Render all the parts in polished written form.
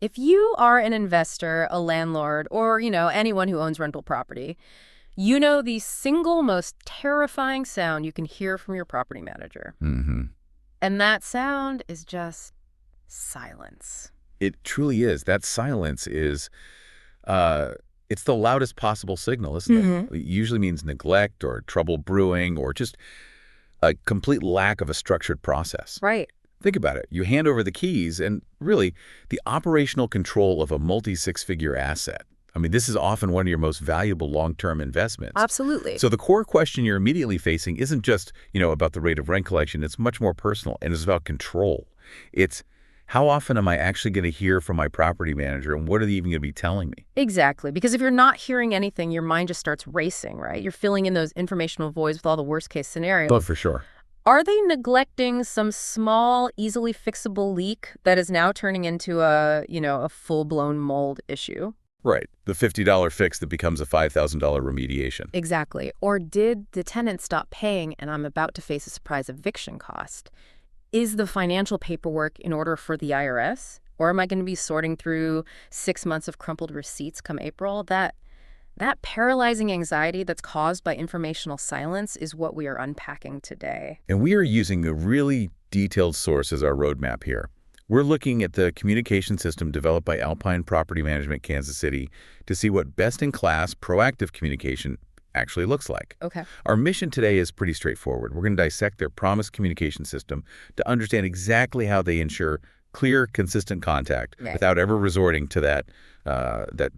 If you are an investor, a landlord, or, anyone who owns rental property, you know the single most terrifying sound you can hear from your property manager. Mm-hmm. And that sound is just silence. It truly is. That silence is, it's the loudest possible signal, isn't it? Mm-hmm. It usually means neglect or trouble brewing or just a complete lack of a structured process. Right. Think about it. You hand over the keys and really the operational control of a multi-six-figure asset. I mean, this is often one of your most valuable long-term investments. Absolutely. So the core question you're immediately facing isn't just, about the rate of rent collection. It's much more personal, and it's about control. It's how often am I actually going to hear from my property manager, and what are they even going to be telling me? Exactly. Because if you're not hearing anything, your mind just starts racing, right? You're filling in those informational voids with all the worst-case scenarios. Oh, for sure. Are they neglecting some small, easily fixable leak that is now turning into a full-blown mold issue? Right. The $50 fix that becomes a $5,000 remediation. Exactly. Or did the tenant stop paying and I'm about to face a surprise eviction cost? Is the financial paperwork in order for the IRS? Or am I going to be sorting through 6 months of crumpled receipts come April? That paralyzing anxiety that's caused by informational silence is what we are unpacking today. And we are using a really detailed source as our roadmap here. We're looking at the communication system developed by Alpine Property Management Kansas City to see what best-in-class proactive communication actually looks like. Okay. Our mission today is pretty straightforward. We're going to dissect their promised communication system to understand exactly how they ensure clear, consistent contact without ever resorting to that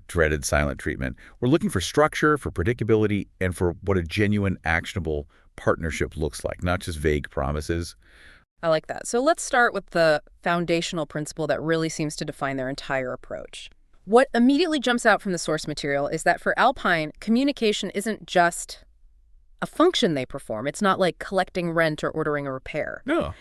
dreaded silent treatment. We're looking for structure, for predictability, and for what a genuine, actionable partnership looks like, not just vague promises. I like that. So let's start with the foundational principle that really seems to define their entire approach. What immediately jumps out from the source material is that for Alpine, communication isn't just a function they perform. It's not like collecting rent or ordering a repair. No.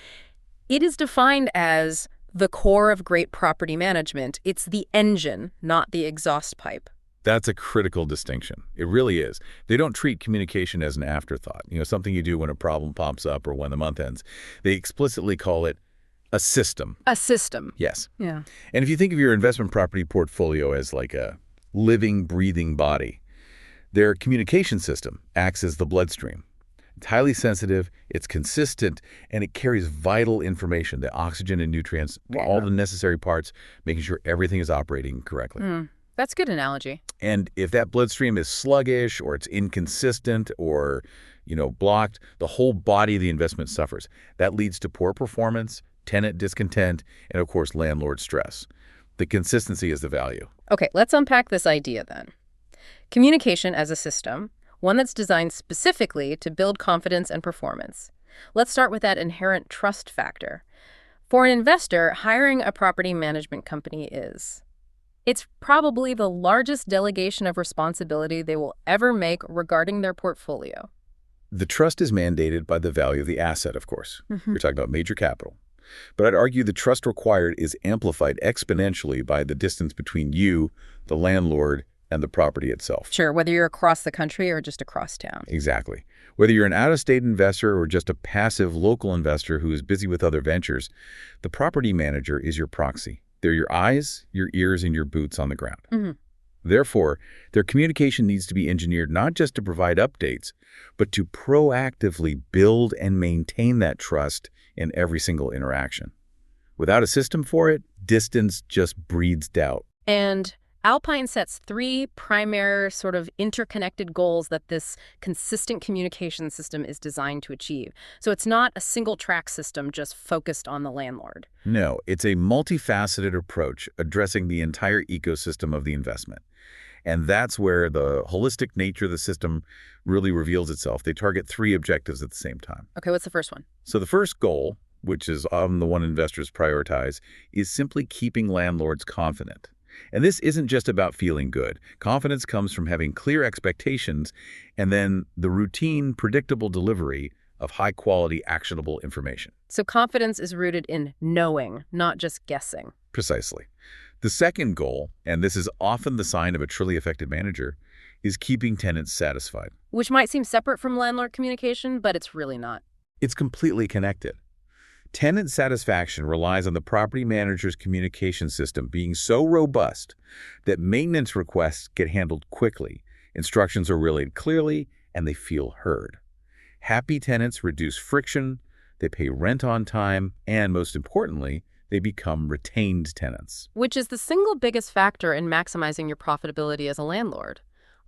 It is defined as the core of great property management. It's the engine, not the exhaust pipe. That's a critical distinction. It really is. They don't treat communication as an afterthought, something you do when a problem pops up or when the month ends. They explicitly call it a system. A system. Yes. Yeah. And if you think of your investment property portfolio as like a living, breathing body, their communication system acts as the bloodstream. It's highly sensitive, it's consistent, and it carries vital information, the oxygen and nutrients, all the necessary parts, making sure everything is operating correctly. That's a good analogy. And if that bloodstream is sluggish or it's inconsistent or, blocked, the whole body of the investment suffers. That leads to poor performance, tenant discontent, and, of course, landlord stress. The consistency is the value. Okay, let's unpack this idea then. Communication as a system, one that's designed specifically to build confidence and performance. Let's start with that inherent trust factor. For an investor, hiring a property management company it's probably the largest delegation of responsibility they will ever make regarding their portfolio. The trust is mandated by the value of the asset, of course. You're talking about major capital. But I'd argue the trust required is amplified exponentially by the distance between you, the landlord, and the property itself. Sure, whether you're across the country or just across town. Exactly. Whether you're an out-of-state investor or just a passive local investor who is busy with other ventures, the property manager is your proxy. They're your eyes, your ears, and your boots on the ground. Therefore, their communication needs to be engineered not just to provide updates, but to proactively build and maintain that trust in every single interaction. Without a system for it, distance just breeds doubt. And Alpine sets 3 primary sort of interconnected goals that this consistent communication system is designed to achieve. So it's not a single track system just focused on the landlord. No, it's a multifaceted approach addressing the entire ecosystem of the investment. And that's where the holistic nature of the system really reveals itself. They target 3 objectives at the same time. Okay, what's the first one? So the first goal, which is often the one investors prioritize, is simply keeping landlords confident. And this isn't just about feeling good. Confidence comes from having clear expectations and then the routine, predictable delivery of high-quality, actionable information. So confidence is rooted in knowing, not just guessing. Precisely. The second goal, and this is often the sign of a truly effective manager, is keeping tenants satisfied. Which might seem separate from landlord communication, but it's really not. It's completely connected. Tenant satisfaction relies on the property manager's communication system being so robust that maintenance requests get handled quickly, instructions are relayed clearly, and they feel heard. Happy tenants reduce friction, they pay rent on time, and most importantly, they become retained tenants. Which is the single biggest factor in maximizing your profitability as a landlord.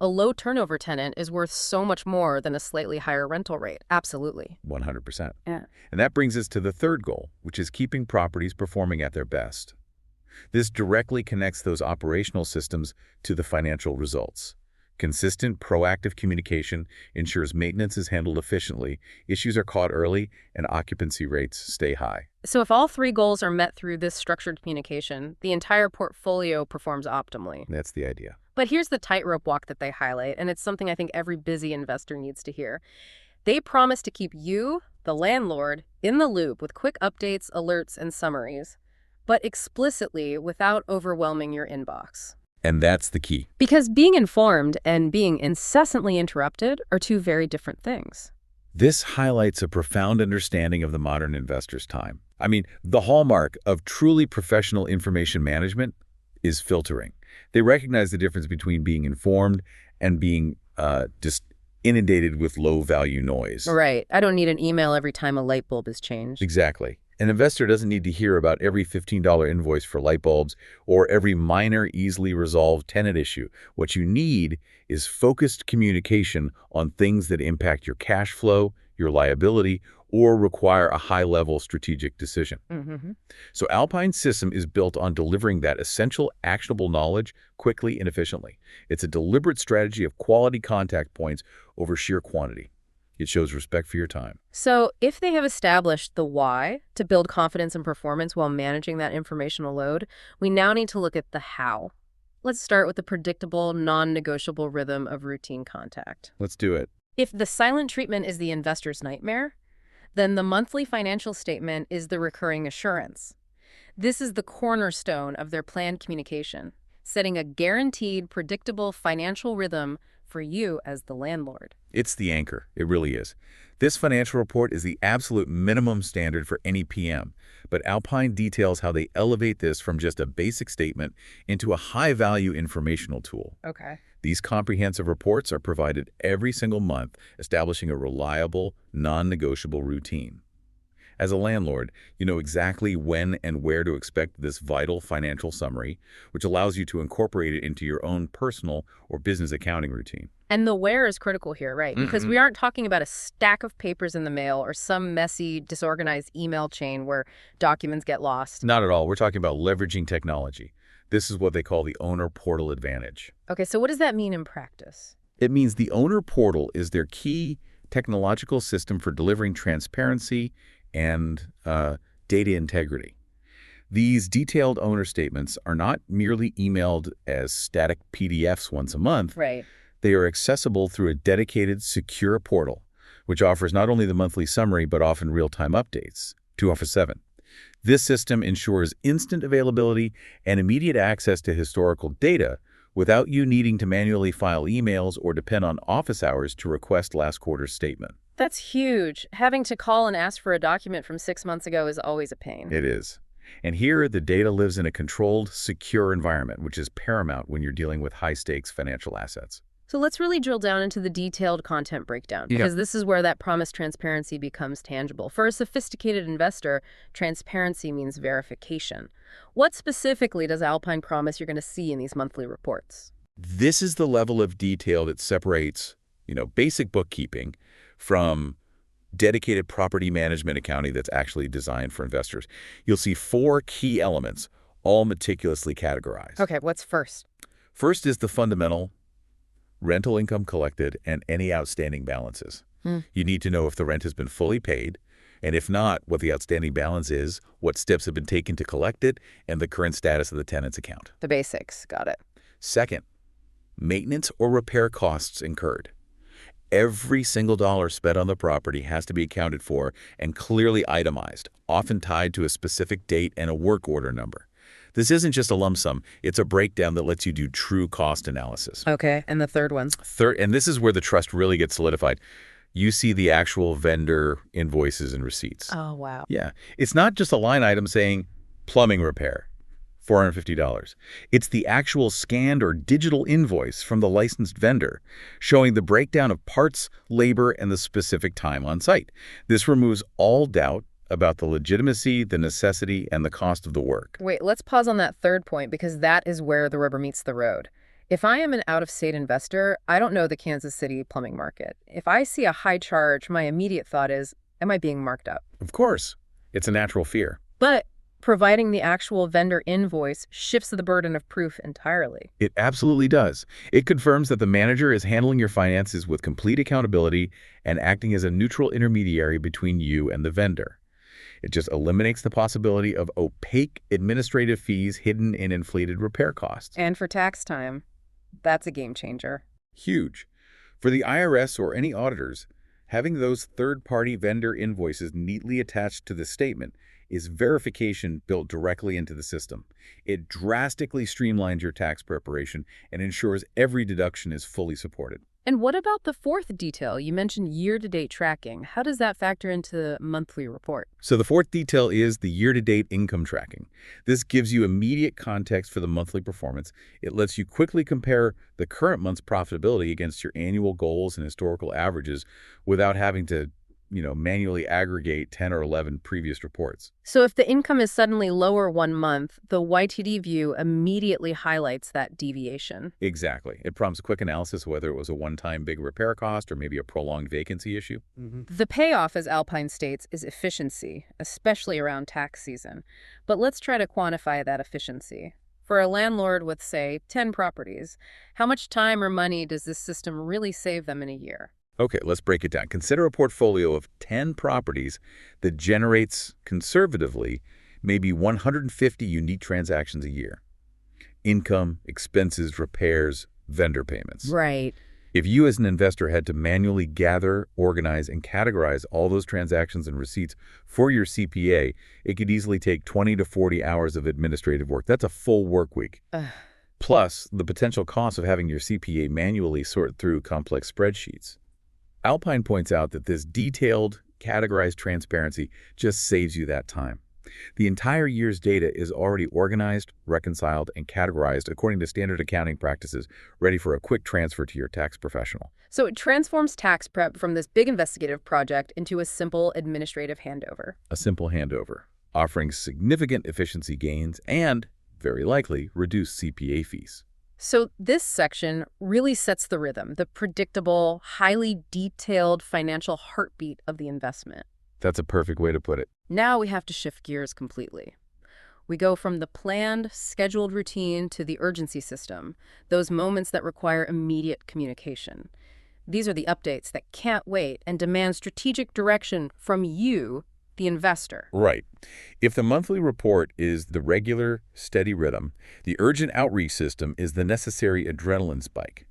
A low turnover tenant is worth so much more than a slightly higher rental rate. Absolutely. 100%. Yeah. And that brings us to the third goal, which is keeping properties performing at their best. This directly connects those operational systems to the financial results. Consistent, proactive communication ensures maintenance is handled efficiently, issues are caught early, and occupancy rates stay high. So if all three goals are met through this structured communication, the entire portfolio performs optimally. That's the idea. But here's the tightrope walk that they highlight, and it's something I think every busy investor needs to hear. They promise to keep you, the landlord, in the loop with quick updates, alerts, and summaries, but explicitly without overwhelming your inbox. And that's the key. Because being informed and being incessantly interrupted are two very different things. This highlights a profound understanding of the modern investor's time. I mean, the hallmark of truly professional information management is filtering. They recognize the difference between being informed and being just inundated with low-value noise. Right. I don't need an email every time a light bulb is changed. Exactly. An investor doesn't need to hear about every $15 invoice for light bulbs or every minor, easily resolved tenant issue. What you need is focused communication on things that impact your cash flow, your liability, or require a high-level strategic decision. So Alpine's system is built on delivering that essential, actionable knowledge quickly and efficiently. It's a deliberate strategy of quality contact points over sheer quantity. It shows respect for your time. So if they have established the why to build confidence and performance while managing that informational load, we now need to look at the how. Let's start with the predictable, non-negotiable rhythm of routine contact. Let's do it. If the silent treatment is the investor's nightmare, then the monthly financial statement is the recurring assurance. This is the cornerstone of their planned communication, setting a guaranteed, predictable financial rhythm for you as the landlord. It's the anchor. It really is. This financial report is the absolute minimum standard for any PM, but Alpine details how they elevate this from just a basic statement into a high-value informational tool. Okay. These comprehensive reports are provided every single month, establishing a reliable, non-negotiable routine. As a landlord, you know exactly when and where to expect this vital financial summary, which allows you to incorporate it into your own personal or business accounting routine. And the where is critical here, right? Because we aren't talking about a stack of papers in the mail or some messy, disorganized email chain where documents get lost. Not at all. We're talking about leveraging technology. This is what they call the owner portal advantage. Okay, so what does that mean in practice? It means the owner portal is their key technological system for delivering transparency and data integrity. These detailed owner statements are not merely emailed as static PDFs once a month. Right. They are accessible through a dedicated, secure portal, which offers not only the monthly summary, but often real-time updates, 24/7. This system ensures instant availability and immediate access to historical data without you needing to manually file emails or depend on office hours to request last quarter's statement. That's huge. Having to call and ask for a document from 6 months ago is always a pain. It is. And here, the data lives in a controlled, secure environment, which is paramount when you're dealing with high-stakes financial assets. So let's really drill down into the detailed content breakdown, because this is where that promised transparency becomes tangible. For a sophisticated investor, transparency means verification. What specifically does Alpine promise you're going to see in these monthly reports? This is the level of detail that separates, basic bookkeeping from dedicated property management accounting that's actually designed for investors. You'll see 4 key elements, all meticulously categorized. Okay, what's first? First is the fundamental rental income collected and any outstanding balances. You need to know if the rent has been fully paid, and if not, what the outstanding balance is, what steps have been taken to collect it, and the current status of the tenant's account. The basics. Got it. Second, maintenance or repair costs incurred. Every single dollar spent on the property has to be accounted for and clearly itemized, often tied to a specific date and a work order number. This isn't just a lump sum, it's a breakdown that lets you do true cost analysis. Okay, and the third one? Third, and this is where the trust really gets solidified, You see the actual vendor invoices and receipts. Oh, wow. Yeah. It's not just a line item saying plumbing repair, $450. It's the actual scanned or digital invoice from the licensed vendor, showing the breakdown of parts, labor, and the specific time on site. This removes all doubt about the legitimacy, the necessity, and the cost of the work. Wait, let's pause on that third point because that is where the rubber meets the road. If I am an out-of-state investor, I don't know the Kansas City plumbing market. If I see a high charge, my immediate thought is, am I being marked up? Of course, it's a natural fear. But providing the actual vendor invoice shifts the burden of proof entirely. It absolutely does. It confirms that the manager is handling your finances with complete accountability and acting as a neutral intermediary between you and the vendor. It just eliminates the possibility of opaque administrative fees hidden in inflated repair costs. And for tax time, that's a game changer. Huge. For the IRS or any auditors, having those third-party vendor invoices neatly attached to the statement is verification built directly into the system. It drastically streamlines your tax preparation and ensures every deduction is fully supported. And what about the fourth detail? You mentioned year-to-date tracking. How does that factor into the monthly report? So the fourth detail is the year-to-date income tracking. This gives you immediate context for the monthly performance. It lets you quickly compare the current month's profitability against your annual goals and historical averages without having to, manually aggregate 10 or 11 previous reports. So if the income is suddenly lower one month, the YTD view immediately highlights that deviation. Exactly. It prompts quick analysis whether it was a one-time big repair cost or maybe a prolonged vacancy issue. The payoff, as Alpine states, is efficiency, especially around tax season. But let's try to quantify that efficiency. For a landlord with, say, 10 properties, how much time or money does this system really save them in a year? Okay, let's break it down. Consider a portfolio of 10 properties that generates, conservatively, maybe 150 unique transactions a year. Income, expenses, repairs, vendor payments. Right. If you as an investor had to manually gather, organize, and categorize all those transactions and receipts for your CPA, it could easily take 20 to 40 hours of administrative work. That's a full work week. Plus, the potential cost of having your CPA manually sort through complex spreadsheets. Alpine points out that this detailed, categorized transparency just saves you that time. The entire year's data is already organized, reconciled, and categorized according to standard accounting practices, ready for a quick transfer to your tax professional. So it transforms tax prep from this big investigative project into a simple administrative handover. A simple handover, offering significant efficiency gains and, very likely, reduced CPA fees. So this section really sets the rhythm, the predictable, highly detailed financial heartbeat of the investment. That's a perfect way to put it. Now we have to shift gears completely. We go from the planned, scheduled routine to the urgency system, those moments that require immediate communication. These are the updates that can't wait and demand strategic direction from you, the investor. Right. If the monthly report is the regular, steady rhythm, the urgent outreach system is the necessary adrenaline spike.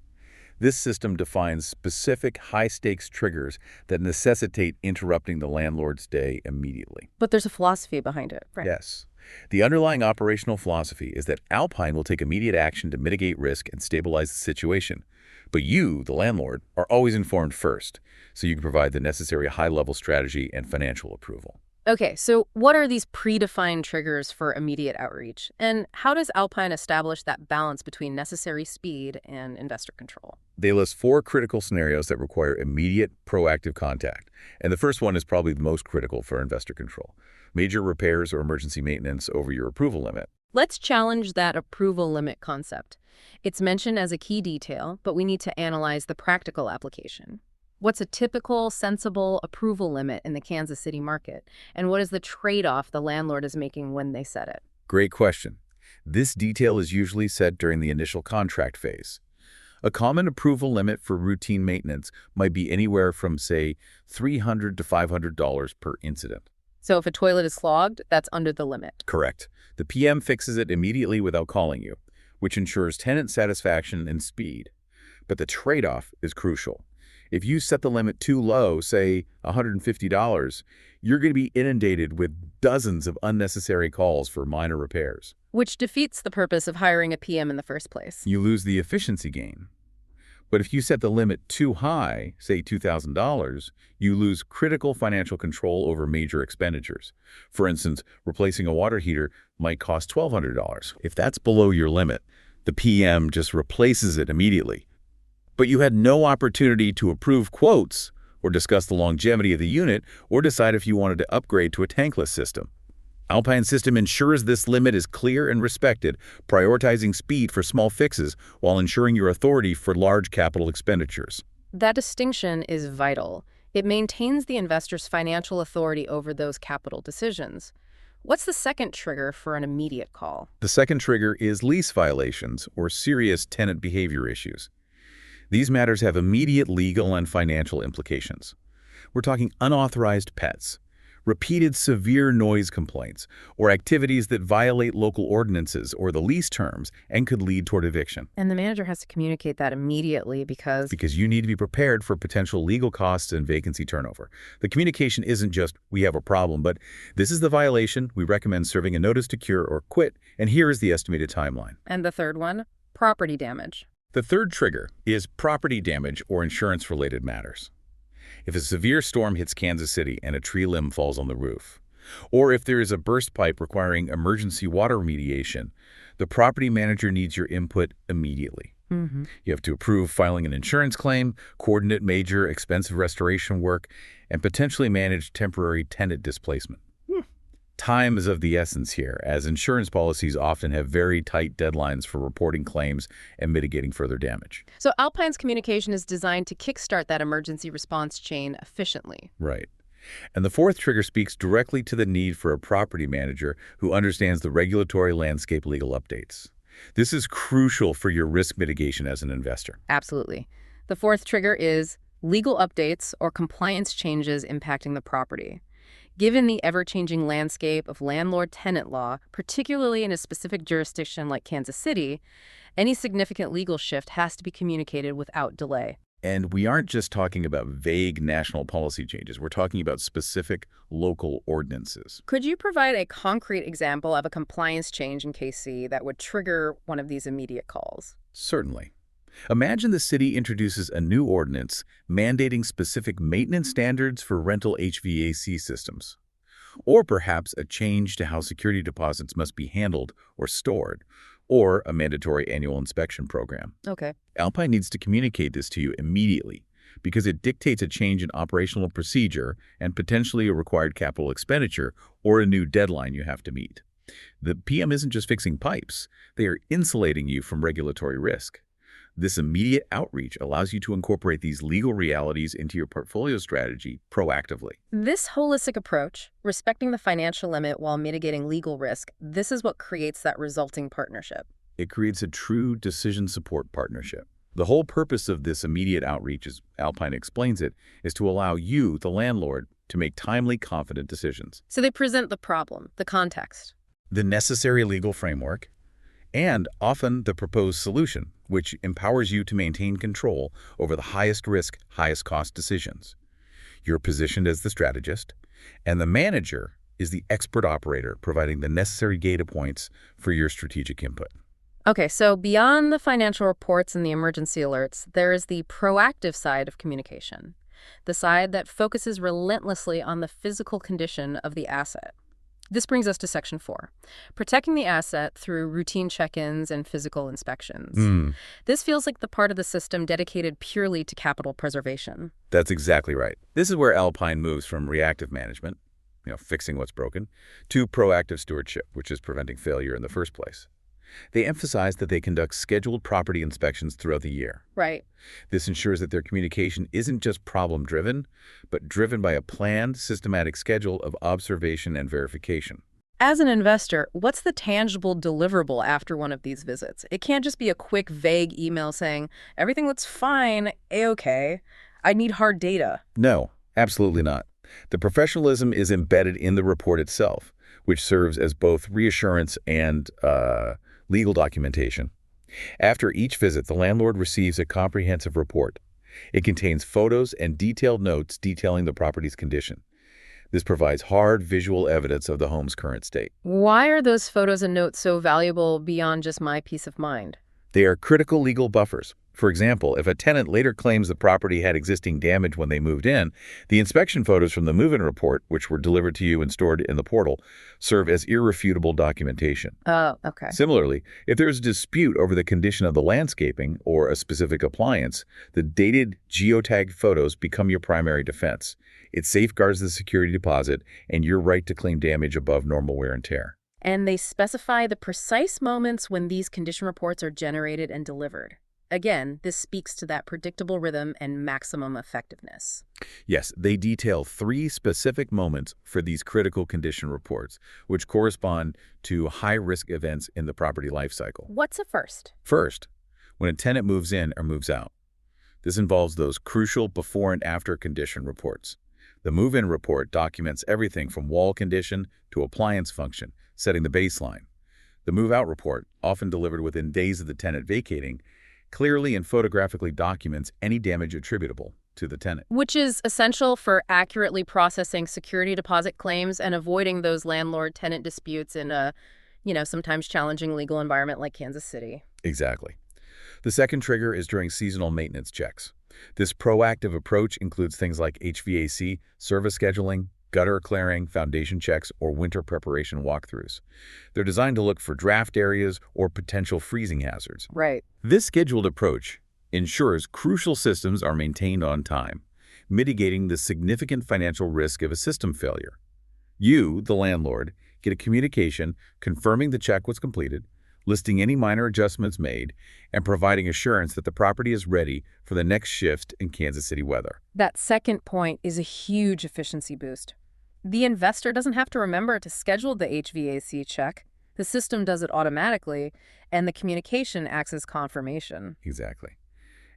This system defines specific high-stakes triggers that necessitate interrupting the landlord's day immediately. But there's a philosophy behind it, right? Yes. The underlying operational philosophy is that Alpine will take immediate action to mitigate risk and stabilize the situation. But you, the landlord, are always informed first, so you can provide the necessary high-level strategy and financial approval. Okay, so what are these predefined triggers for immediate outreach? And how does Alpine establish that balance between necessary speed and investor control? They list 4 critical scenarios that require immediate, proactive contact. And the first one is probably the most critical for investor control. Major repairs or emergency maintenance over your approval limit. Let's challenge that approval limit concept. It's mentioned as a key detail, but we need to analyze the practical application. What's a typical, sensible approval limit in the Kansas City market? And what is the trade-off the landlord is making when they set it? Great question. This detail is usually set during the initial contract phase. A common approval limit for routine maintenance might be anywhere from, say, $300 to $500 per incident. So if a toilet is clogged, that's under the limit. Correct. The PM fixes it immediately without calling you, which ensures tenant satisfaction and speed. But the trade-off is crucial. If you set the limit too low, say $150, you're going to be inundated with dozens of unnecessary calls for minor repairs. Which defeats the purpose of hiring a PM in the first place. You lose the efficiency gain. But if you set the limit too high, say $2,000, you lose critical financial control over major expenditures. For instance, replacing a water heater might cost $1,200. If that's below your limit, the PM just replaces it immediately. But you had no opportunity to approve quotes or discuss the longevity of the unit or decide if you wanted to upgrade to a tankless system. Alpine's system ensures this limit is clear and respected, prioritizing speed for small fixes while ensuring your authority for large capital expenditures. That distinction is vital. It maintains the investor's financial authority over those capital decisions. What's the second trigger for an immediate call? The second trigger is lease violations or serious tenant behavior issues. These matters have immediate legal and financial implications. We're talking unauthorized pets, repeated severe noise complaints, or activities that violate local ordinances or the lease terms and could lead toward eviction. And the manager has to communicate that immediately because you need to be prepared for potential legal costs and vacancy turnover. The communication isn't just, we have a problem, but this is the violation, we recommend serving a notice to cure or quit, and here is the estimated timeline. And the third one, property damage. The third trigger is property damage or insurance-related matters. If a severe storm hits Kansas City and a tree limb falls on the roof, or if there is a burst pipe requiring emergency water remediation, the property manager needs your input immediately. You have to approve filing an insurance claim, coordinate major expensive restoration work, and potentially manage temporary tenant displacement. Time is of the essence here, as insurance policies often have very tight deadlines for reporting claims and mitigating further damage. So Alpine's communication is designed to kickstart that emergency response chain efficiently. Right. And the fourth trigger speaks directly to the need for a property manager who understands the regulatory landscape legal updates. This is crucial for your risk mitigation as an investor. Absolutely. The fourth trigger is legal updates or compliance changes impacting the property. Given the ever-changing landscape of landlord-tenant law, particularly in a specific jurisdiction like Kansas City, any significant legal shift has to be communicated without delay. And we aren't just talking about vague national policy changes. We're talking about specific local ordinances. Could you provide a concrete example of a compliance change in KC that would trigger one of these immediate calls? Certainly. Imagine the city introduces a new ordinance mandating specific maintenance standards for rental HVAC systems, or perhaps a change to how security deposits must be handled or stored, or a mandatory annual inspection program. Okay. Alpine needs to communicate this to you immediately because it dictates a change in operational procedure and potentially a required capital expenditure or a new deadline you have to meet. The PM isn't just fixing pipes, they are insulating you from regulatory risk. This immediate outreach allows you to incorporate these legal realities into your portfolio strategy proactively. This holistic approach, respecting the financial limit while mitigating legal risk, this is what creates that resulting partnership. It creates a true decision support partnership. The whole purpose of this immediate outreach, as Alpine explains it, is to allow you, the landlord, to make timely, confident decisions. So they present the problem, the context, the necessary legal framework, and often the proposed solution, which empowers you to maintain control over the highest risk, highest cost decisions. You're positioned as the strategist, and the manager is the expert operator providing the necessary data points for your strategic input. Okay, so beyond the financial reports and the emergency alerts, there is the proactive side of communication, the side that focuses relentlessly on the physical condition of the asset. This brings us to Section 4, protecting the asset through routine check-ins and physical inspections. This feels like the part of the system dedicated purely to capital preservation. That's exactly right. This is where Alpine moves from reactive management, fixing what's broken, to proactive stewardship, which is preventing failure in the first place. They emphasize that they conduct scheduled property inspections throughout the year. Right. This ensures that their communication isn't just problem-driven, but driven by a planned, systematic schedule of observation and verification. As an investor, what's the tangible deliverable after one of these visits? It can't just be a quick, vague email saying, everything looks fine, A-okay. I need hard data. No, absolutely not. The professionalism is embedded in the report itself, which serves as both reassurance and legal documentation. After each visit, the landlord receives a comprehensive report. It contains photos and detailed notes detailing the property's condition. This provides hard visual evidence of the home's current state. Why are those photos and notes so valuable beyond just my peace of mind? They are critical legal buffers. For example, if a tenant later claims the property had existing damage when they moved in, the inspection photos from the move-in report, which were delivered to you and stored in the portal, serve as irrefutable documentation. Oh, okay. Similarly, if there is a dispute over the condition of the landscaping or a specific appliance, the dated geotagged photos become your primary defense. It safeguards the security deposit and your right to claim damage above normal wear and tear. And they specify the precise moments when these condition reports are generated and delivered. Again, this speaks to that predictable rhythm and maximum effectiveness. Yes, they detail 3 specific moments for these critical condition reports, which correspond to high-risk events in the property lifecycle. What's a first? First, when a tenant moves in or moves out. This involves those crucial before and after condition reports. The move-in report documents everything from wall condition to appliance function, setting the baseline. The move-out report, often delivered within days of the tenant vacating, clearly and photographically documents any damage attributable to the tenant. Which is essential for accurately processing security deposit claims and avoiding those landlord-tenant disputes in a, sometimes challenging legal environment like Kansas City. Exactly. The second trigger is during seasonal maintenance checks. This proactive approach includes things like HVAC, service scheduling, gutter clearing, foundation checks, or winter preparation walkthroughs. They're designed to look for draft areas or potential freezing hazards. Right. This scheduled approach ensures crucial systems are maintained on time, mitigating the significant financial risk of a system failure. You, the landlord, get a communication confirming the check was completed, listing any minor adjustments made, and providing assurance that the property is ready for the next shift in Kansas City weather. That second point is a huge efficiency boost. The investor doesn't have to remember to schedule the HVAC check. The system does it automatically, and the communication acts as confirmation. Exactly.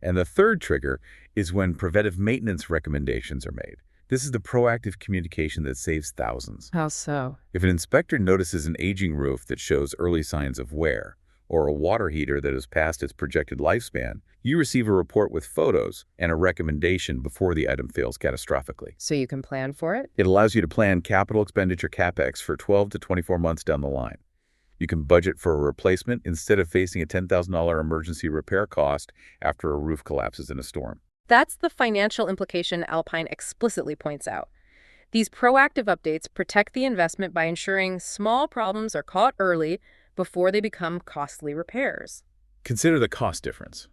And the third trigger is when preventive maintenance recommendations are made. This is the proactive communication that saves thousands. How so? If an inspector notices an aging roof that shows early signs of wear, or a water heater that has passed its projected lifespan, you receive a report with photos and a recommendation before the item fails catastrophically. So you can plan for it? It allows you to plan capital expenditure CapEx for 12 to 24 months down the line. You can budget for a replacement instead of facing a $10,000 emergency repair cost after a roof collapses in a storm. That's the financial implication Alpine explicitly points out. These proactive updates protect the investment by ensuring small problems are caught early before they become costly repairs. Consider the cost difference.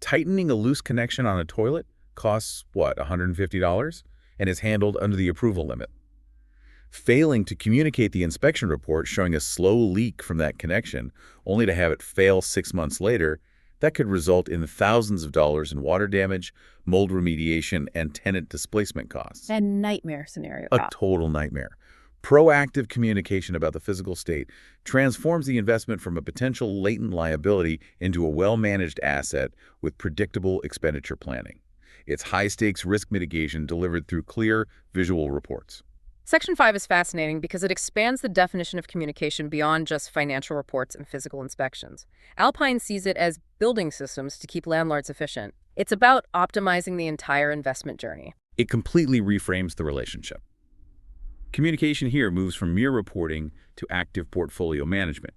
Tightening a loose connection on a toilet costs, $150, and is handled under the approval limit. Failing to communicate the inspection report showing a slow leak from that connection, only to have it fail 6 months later, that could result in thousands of dollars in water damage, mold remediation, and tenant displacement costs. A nightmare scenario. A total nightmare. Proactive communication about the physical state transforms the investment from a potential latent liability into a well-managed asset with predictable expenditure planning. It's high-stakes risk mitigation delivered through clear, visual reports. Section 5 is fascinating because it expands the definition of communication beyond just financial reports and physical inspections. Alpine sees it as building systems to keep landlords efficient. It's about optimizing the entire investment journey. It completely reframes the relationship. Communication here moves from mere reporting to active portfolio management.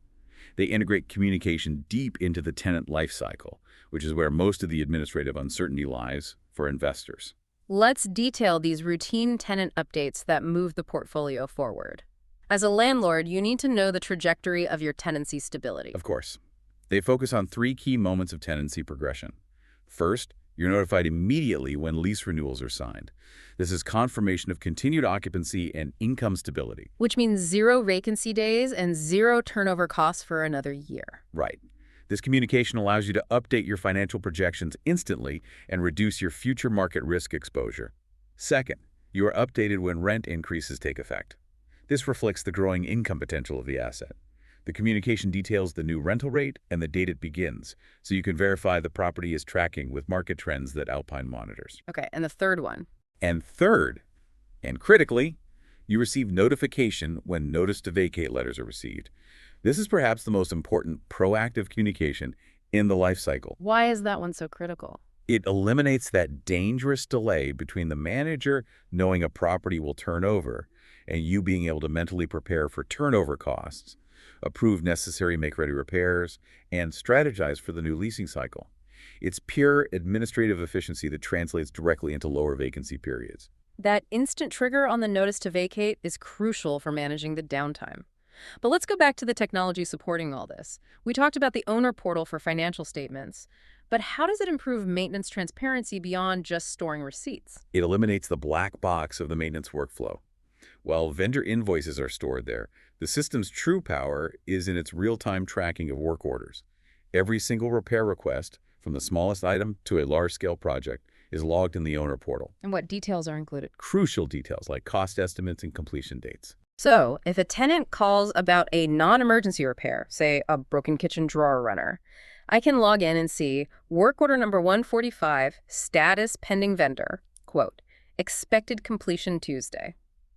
They integrate communication deep into the tenant life cycle, which is where most of the administrative uncertainty lies for investors. Let's detail these routine tenant updates that move the portfolio forward. As a landlord, you need to know the trajectory of your tenancy stability. Of course. They focus on 3 key moments of tenancy progression. First, you're notified immediately when lease renewals are signed. This is confirmation of continued occupancy and income stability. Which means 0 vacancy days and 0 turnover costs for another year. Right. This communication allows you to update your financial projections instantly and reduce your future market risk exposure. Second, you are updated when rent increases take effect. This reflects the growing income potential of the asset. The communication details the new rental rate and the date it begins, so you can verify the property is tracking with market trends that Alpine monitors. Okay, and the third one? And third, and critically, you receive notification when notice to vacate letters are received. This is perhaps the most important proactive communication in the life cycle. Why is that one so critical? It eliminates that dangerous delay between the manager knowing a property will turn over and you being able to mentally prepare for turnover costs, approve necessary make-ready repairs, and strategize for the new leasing cycle. It's pure administrative efficiency that translates directly into lower vacancy periods. That instant trigger on the notice to vacate is crucial for managing the downtime. But let's go back to the technology supporting all this. We talked about the owner portal for financial statements, but how does it improve maintenance transparency beyond just storing receipts? It eliminates the black box of the maintenance workflow. While vendor invoices are stored there, the system's true power is in its real-time tracking of work orders. Every single repair request, from the smallest item to a large-scale project, is logged in the owner portal. And what details are included? Crucial details like cost estimates and completion dates. So, if a tenant calls about a non-emergency repair, say a broken kitchen drawer runner, I can log in and see work order number 145, status pending vendor, quote, expected completion Tuesday.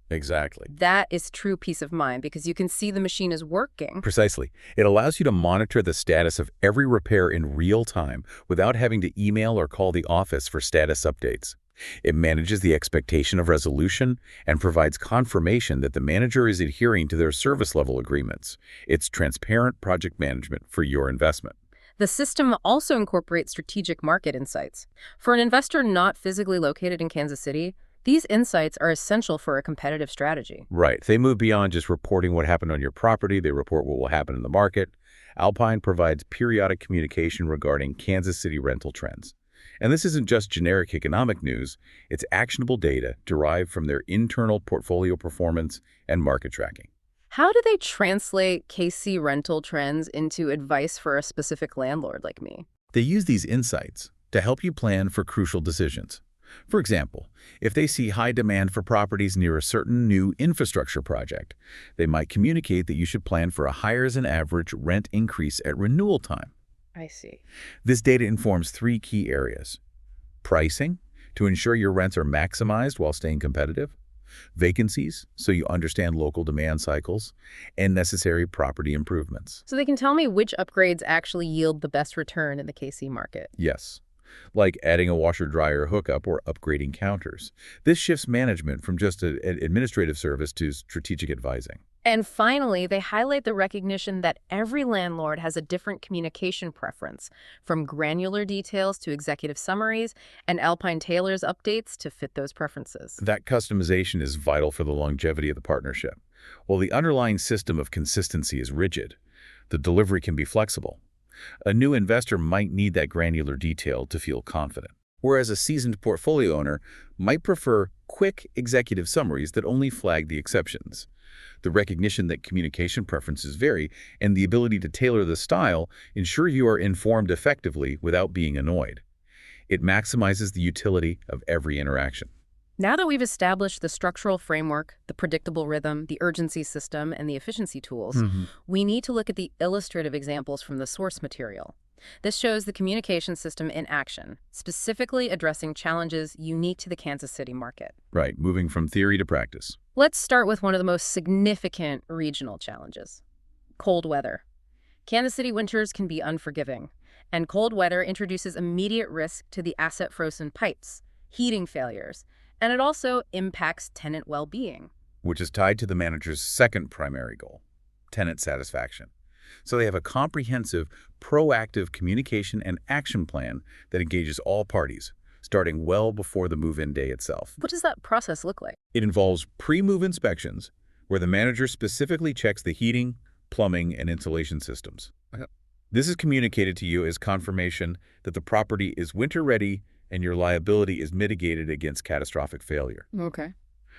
Exactly. That is true peace of mind because you can see the machine is working. Precisely. It allows you to monitor the status of every repair in real time without having to email or call the office for status updates. It manages the expectation of resolution and provides confirmation that the manager is adhering to their service level agreements. It's transparent project management for your investment. The system also incorporates strategic market insights. For an investor not physically located in Kansas City, these insights are essential for a competitive strategy. Right. They move beyond just reporting what happened on your property. They report what will happen in the market. Alpine provides periodic communication regarding Kansas City rental trends. And this isn't just generic economic news. It's actionable data derived from their internal portfolio performance and market tracking. How do they translate KC rental trends into advice for a specific landlord like me? They use these insights to help you plan for crucial decisions. For example, if they see high demand for properties near a certain new infrastructure project, they might communicate that you should plan for a higher-than-average rent increase at renewal time. I see. This data informs three key areas: pricing, to ensure your rents are maximized while staying competitive; vacancies, so you understand local demand cycles; and necessary property improvements. So they can tell me which upgrades actually yield the best return in the KC market. Yes, like adding a washer-dryer hookup or upgrading counters. This shifts management from just an administrative service to strategic advising. And finally, they highlight the recognition that every landlord has a different communication preference, from granular details to executive summaries, and Alpine tailors updates to fit those preferences. That customization is vital for the longevity of the partnership. While the underlying system of consistency is rigid, the delivery can be flexible. A new investor might need that granular detail to feel confident, whereas a seasoned portfolio owner might prefer quick executive summaries that only flag the exceptions. The recognition that communication preferences vary and the ability to tailor the style ensure you are informed effectively without being annoyed. It maximizes the utility of every interaction. Now that we've established the structural framework, the predictable rhythm, the urgency system, and the efficiency tools, we need to look at the illustrative examples from the source material. This shows the communication system in action, specifically addressing challenges unique to the Kansas City market. Right, moving from theory to practice. Let's start with one of the most significant regional challenges: cold weather. Kansas City winters can be unforgiving, and cold weather introduces immediate risk to the asset-frozen pipes, heating failures, and it also impacts tenant well-being. Which is tied to the manager's second primary goal, tenant satisfaction. So they have a comprehensive, proactive communication and action plan that engages all parties, starting well before the move-in day itself. What does that process look like? It involves pre-move inspections, where the manager specifically checks the heating, plumbing, and insulation systems. This is communicated to you as confirmation that the property is winter-ready and your liability is mitigated against catastrophic failure. Okay.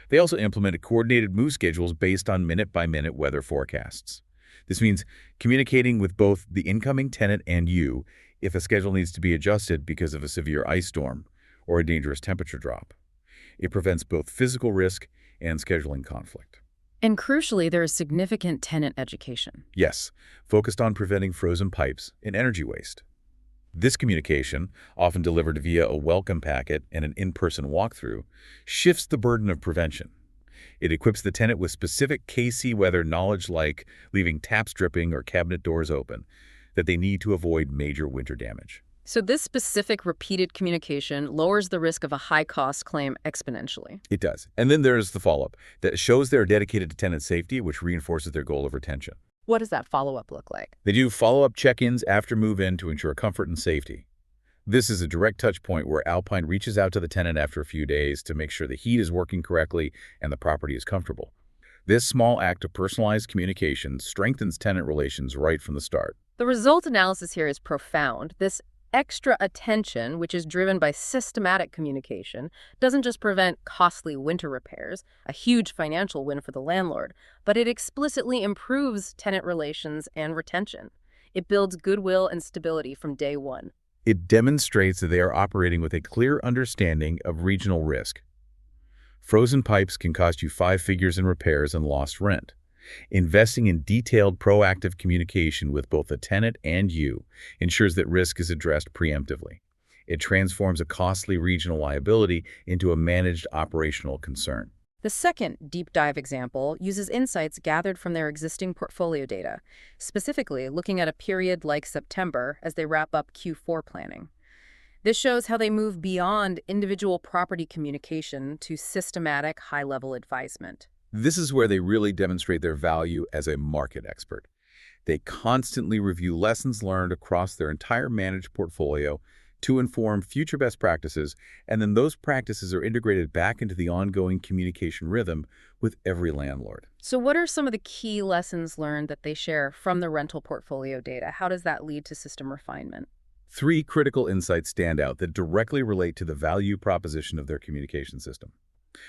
They also implemented coordinated move schedules based on minute-by-minute weather forecasts. This means communicating with both the incoming tenant and you if a schedule needs to be adjusted because of a severe ice storm or a dangerous temperature drop. It prevents both physical risk and scheduling conflict. And crucially, there is significant tenant education. Yes, focused on preventing frozen pipes and energy waste. This communication, often delivered via a welcome packet and an in-person walkthrough, shifts the burden of prevention. It equips the tenant with specific KC weather knowledge, like leaving taps dripping or cabinet doors open, that they need to avoid major winter damage. So this specific repeated communication lowers the risk of a high-cost claim exponentially. It does. And then there's the follow-up that shows they're dedicated to tenant safety, which reinforces their goal of retention. What does that follow-up look like? They do follow-up check-ins after move-in to ensure comfort and safety. This is a direct touch point where Alpine reaches out to the tenant after a few days to make sure the heat is working correctly and the property is comfortable. This small act of personalized communication strengthens tenant relations right from the start. The result analysis here is profound. This extra attention, which is driven by systematic communication, doesn't just prevent costly winter repairs, a huge financial win for the landlord, but it explicitly improves tenant relations and retention. It builds goodwill and stability from day one. It demonstrates that they are operating with a clear understanding of regional risk. Frozen pipes can cost you 5 figures in repairs and lost rent. Investing in detailed, proactive communication with both the tenant and you ensures that risk is addressed preemptively. It transforms a costly regional liability into a managed operational concern. The second deep dive example uses insights gathered from their existing portfolio data, specifically looking at a period like September as they wrap up Q4 planning. This shows how they move beyond individual property communication to systematic, high-level advisement. This is where they really demonstrate their value as a market expert. They constantly review lessons learned across their entire managed portfolio to inform future best practices, and then those practices are integrated back into the ongoing communication rhythm with every landlord. So what are some of the key lessons learned that they share from the rental portfolio data? How does that lead to system refinement? 3 critical insights stand out that directly relate to the value proposition of their communication system.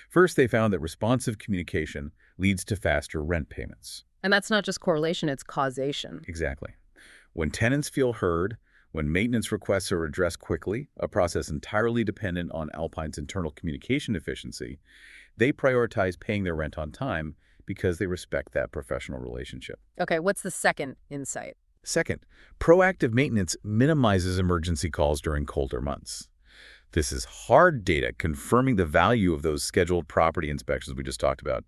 First, they found that responsive communication leads to faster rent payments. And that's not just correlation, it's causation. Exactly. When tenants feel heard, when maintenance requests are addressed quickly, a process entirely dependent on Alpine's internal communication efficiency, they prioritize paying their rent on time because they respect that professional relationship. Okay, what's the second insight? Second, proactive maintenance minimizes emergency calls during colder months. This is hard data confirming the value of those scheduled property inspections we just talked about.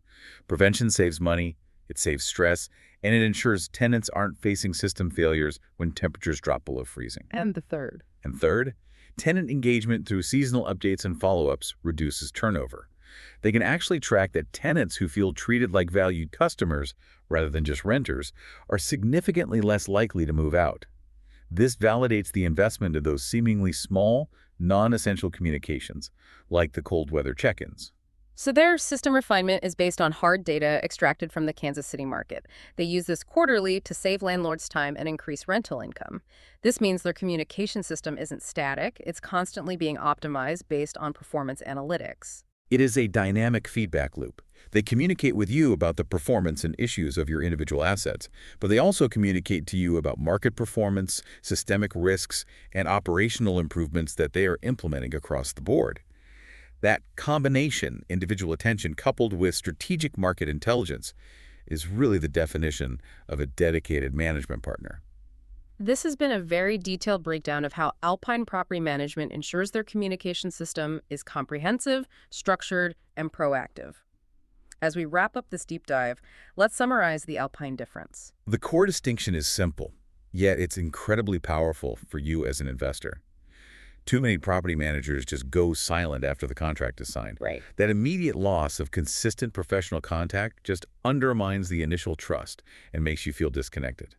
Prevention saves money, it saves stress, and it ensures tenants aren't facing system failures when temperatures drop below freezing. And the third? And third, tenant engagement through seasonal updates and follow-ups reduces turnover. They can actually track that tenants who feel treated like valued customers rather than just renters are significantly less likely to move out. This validates the investment of those seemingly small, non-essential communications, like the cold weather check-ins. So their system refinement is based on hard data extracted from the Kansas City market. They use this quarterly to save landlords time and increase rental income. This means their communication system isn't static. It's constantly being optimized based on performance analytics. It is a dynamic feedback loop. They communicate with you about the performance and issues of your individual assets, but they also communicate to you about market performance, systemic risks, and operational improvements that they are implementing across the board. That combination, individual attention coupled with strategic market intelligence, is really the definition of a dedicated management partner. This has been a very detailed breakdown of how Alpine Property Management ensures their communication system is comprehensive, structured, and proactive. As we wrap up this deep dive, let's summarize the Alpine difference. The core distinction is simple, yet it's incredibly powerful for you as an investor. Too many property managers just go silent after the contract is signed. Right. That immediate loss of consistent professional contact just undermines the initial trust and makes you feel disconnected.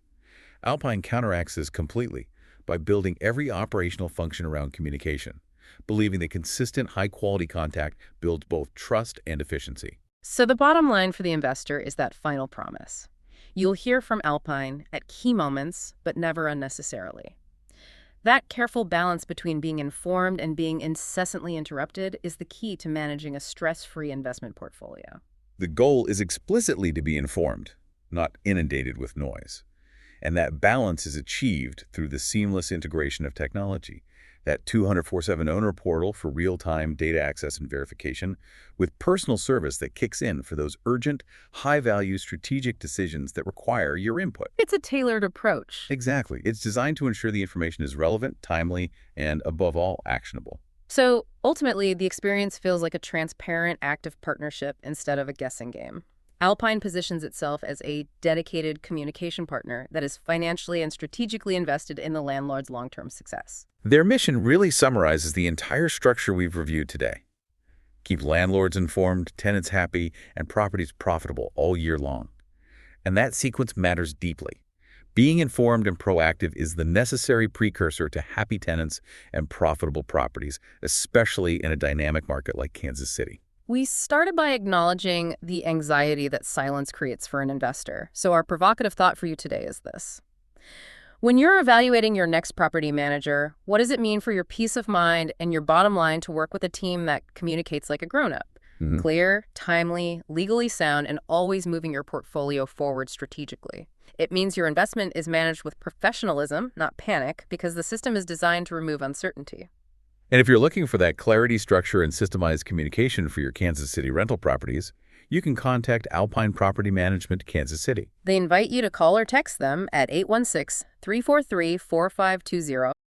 Alpine counteracts this completely by building every operational function around communication, believing that consistent, high-quality contact builds both trust and efficiency. So the bottom line for the investor is that final promise. You'll hear from Alpine at key moments, but never unnecessarily. That careful balance between being informed and being incessantly interrupted is the key to managing a stress-free investment portfolio. The goal is explicitly to be informed, not inundated with noise. And that balance is achieved through the seamless integration of technology, that 24/7 owner portal for real-time data access and verification, with personal service that kicks in for those urgent, high-value strategic decisions that require your input. It's a tailored approach. Exactly. It's designed to ensure the information is relevant, timely, and above all, actionable. So ultimately, the experience feels like a transparent, active partnership instead of a guessing game. Alpine positions itself as a dedicated communication partner that is financially and strategically invested in the landlord's long-term success. Their mission really summarizes the entire structure we've reviewed today. Keep landlords informed, tenants happy, and properties profitable all year long. And that sequence matters deeply. Being informed and proactive is the necessary precursor to happy tenants and profitable properties, especially in a dynamic market like Kansas City. We started by acknowledging the anxiety that silence creates for an investor. So our provocative thought for you today is this. When you're evaluating your next property manager, what does it mean for your peace of mind and your bottom line to work with a team that communicates like a grown-up? Clear, timely, legally sound, and always moving your portfolio forward strategically. It means your investment is managed with professionalism, not panic, because the system is designed to remove uncertainty. And if you're looking for that clarity, structure, and systemized communication for your Kansas City rental properties, you can contact Alpine Property Management, Kansas City. They invite you to call or text them at 816-343-4520